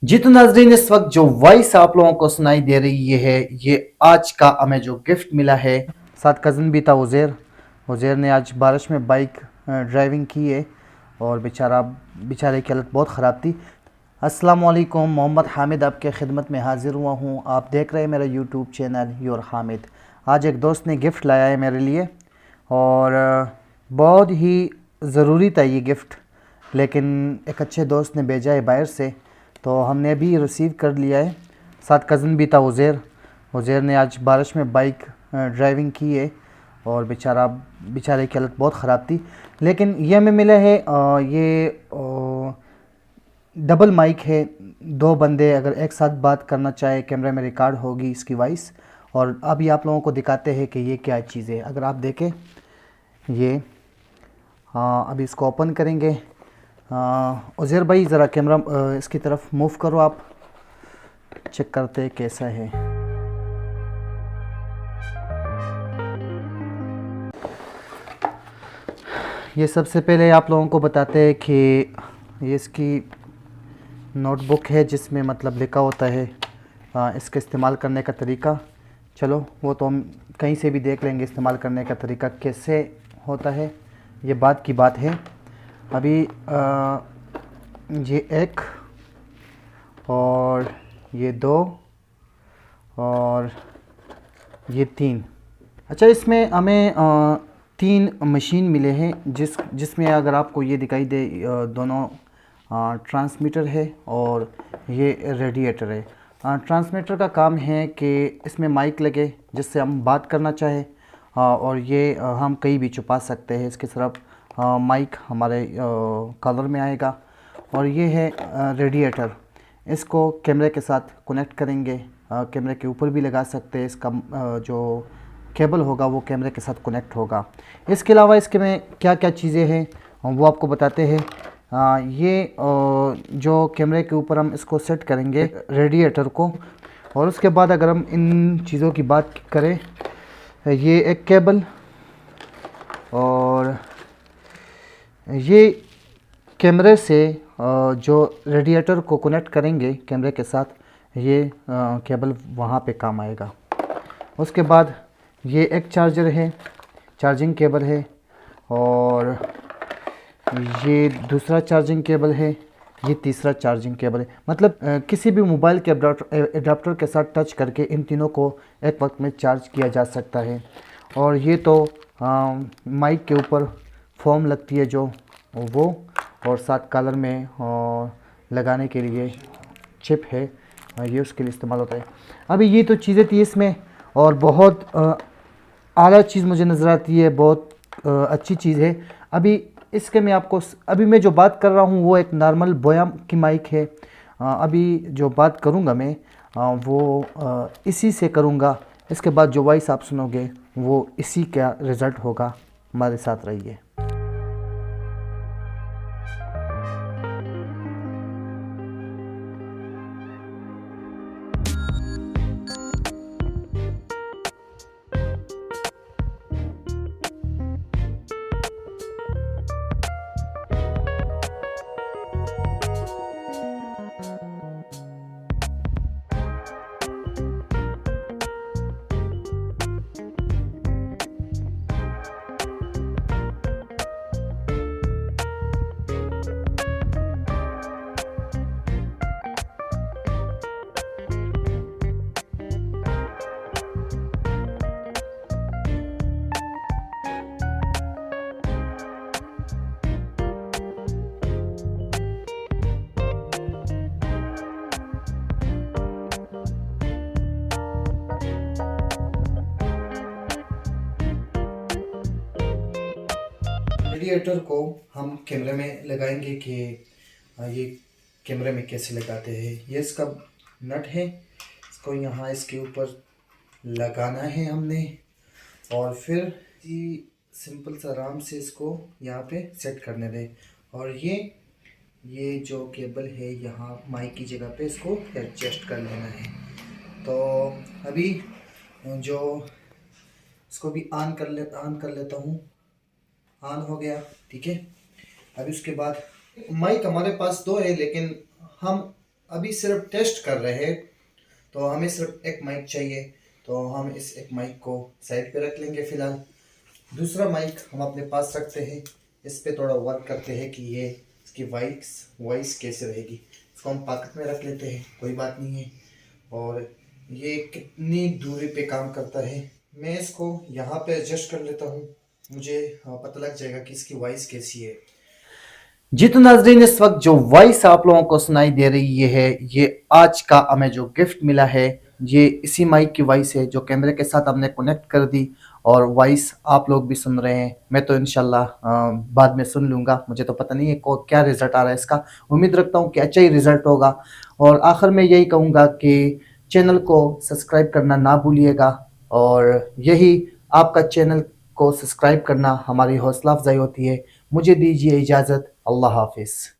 जी तो नाजरीन, इस वक्त जो वॉइस आप लोगों को सुनाई दे रही है ये आज का हमें जो गिफ्ट मिला है। साथ कज़न भी था उज़ैर। उज़ैर ने आज बारिश में बाइक ड्राइविंग की है और बेचारे की हालत बहुत ख़राब थी। अस्सलाम वालेकुम, मोहम्मद हामिद आपके खिदमत में हाज़िर हुआ हूँ। आप देख रहे हैं मेरा यूट्यूब चैनल योर हामिद। आज एक दोस्त ने गिफ्ट लाया है मेरे लिए और बहुत ही ज़रूरी था ये गिफ्ट, लेकिन एक अच्छे दोस्त ने भेजा है बाहर से, तो हमने अभी रिसीव कर लिया है। साथ कज़न भी था उज़ैर। उज़ैर ने आज बारिश में बाइक ड्राइविंग की है और बेचारे की हालत बहुत ख़राब थी, लेकिन ये हमें मिला है ये डबल माइक है। दो बंदे अगर एक साथ बात करना चाहे कैमरे में रिकॉर्ड होगी इसकी वॉइस। और अभी आप लोगों को दिखाते हैं कि ये क्या चीज़ है। अगर आप देखें ये, हाँ अभी इसको ओपन करेंगे। उज़ैर भाई ज़रा कैमरा इसकी तरफ मूव करो, आप चेक करते हैं कैसा है। ये सबसे पहले आप लोगों को बताते हैं कि ये इसकी नोटबुक है जिसमें मतलब लिखा होता है इसके इस्तेमाल करने का तरीका। चलो वो तो हम कहीं से भी देख लेंगे इस्तेमाल करने का तरीका कैसे होता है, ये बात की बात है। अभी ये एक और ये दो और ये तीन। अच्छा, इसमें हमें तीन मशीन मिले हैं जिसमें अगर आपको ये दिखाई दे दोनों ट्रांसमीटर है और ये रेडिएटर है। ट्रांसमीटर का काम है कि इसमें माइक लगे जिससे हम बात करना चाहे और ये हम कहीं भी छुपा सकते हैं। इसकी तरफ माइक हमारे कलर में आएगा। और ये है रेडिएटर, इसको कैमरे के साथ कनेक्ट करेंगे। कैमरे के ऊपर भी लगा सकते हैं। इसका जो केबल होगा वो कैमरे के साथ कनेक्ट होगा। इसके अलावा इसके में क्या क्या चीज़ें हैं वो आपको बताते हैं। ये जो कैमरे के ऊपर हम इसको सेट करेंगे रेडिएटर को, और उसके बाद अगर हम इन चीज़ों की बात करें, ये एक केबल और ये कैमरे से जो रेडिएटर को कनेक्ट करेंगे कैमरे के साथ, ये केबल वहाँ पे काम आएगा। उसके बाद ये एक चार्जर है, चार्जिंग केबल है, और ये दूसरा चार्जिंग केबल है, ये तीसरा चार्जिंग केबल है। मतलब किसी भी मोबाइल के एडाप्टर के साथ टच करके इन तीनों को एक वक्त में चार्ज किया जा सकता है। और ये तो माइक के ऊपर फोम लगती है जो वो, और साथ कलर में लगाने के लिए चिप है, ये उसके लिए इस्तेमाल होता है। अभी ये तो चीज़ें थी इसमें, और बहुत आला चीज़ मुझे नज़र आती है, बहुत अच्छी चीज़ है। अभी इसके मैं जो बात कर रहा हूँ वो एक नॉर्मल बोया की माइक है। अभी जो बात करूँगा मैं वो इसी से करूँगा। इसके बाद जो वॉइस आप सुनोगे वो इसी का रिज़ल्ट होगा। हमारे साथ रहिए। रेडिएटर को हम कैमरे में लगाएंगे कि ये कैमरे में कैसे लगाते हैं। ये इसका नट है, इसको यहाँ इसके ऊपर लगाना है हमने, और फिर सिंपल से आराम से इसको यहाँ पे सेट करने दें। और ये जो केबल है यहाँ माइक की जगह पे इसको एडजस्ट कर लेना है। तो अभी जो इसको भी ऑन कर लेता हूँ। ऑन हो गया, ठीक है। अभी उसके बाद माइक हमारे पास दो है, लेकिन हम अभी सिर्फ टेस्ट कर रहे हैं, तो हमें सिर्फ एक माइक चाहिए, तो हम इस एक माइक को साइड पे रख लेंगे फ़िलहाल। दूसरा माइक हम अपने पास रखते हैं, इस पे थोड़ा वर्क करते हैं कि ये इसकी वॉइस कैसे रहेगी। इसको हम पॉकेट में रख लेते हैं, कोई बात नहीं है। और ये कितनी दूरी पे काम करता है, मैं इसको यहाँ पे एडजस्ट कर लेता हूँ, मुझे पता लग जाएगा कि इसकी वॉइस कैसी है। जी तो नाजरीन, इस वक्त जो वॉइस आप लोगों को सुनाई दे रही है, ये आज का हमें जो गिफ्ट मिला है, ये इसी माइक की वॉइस है जो कैमरे के साथ हमने कनेक्ट कर दी, और वॉइस आप लोग भी सुन रहे हैं। मैं तो इंशाल्लाह बाद में सुन लूँगा, मुझे तो पता नहीं है क्या रिज़ल्ट आ रहा है इसका। उम्मीद रखता हूँ कि अच्छा ही रिज़ल्ट होगा। और आखिर में यही कहूँगा कि चैनल को सब्सक्राइब करना ना भूलिएगा, और यही आपका चैनल को सब्सक्राइब करना हमारी हौसला अफजाई होती है। मुझे दीजिए इजाज़त। अल्लाह हाफिज़।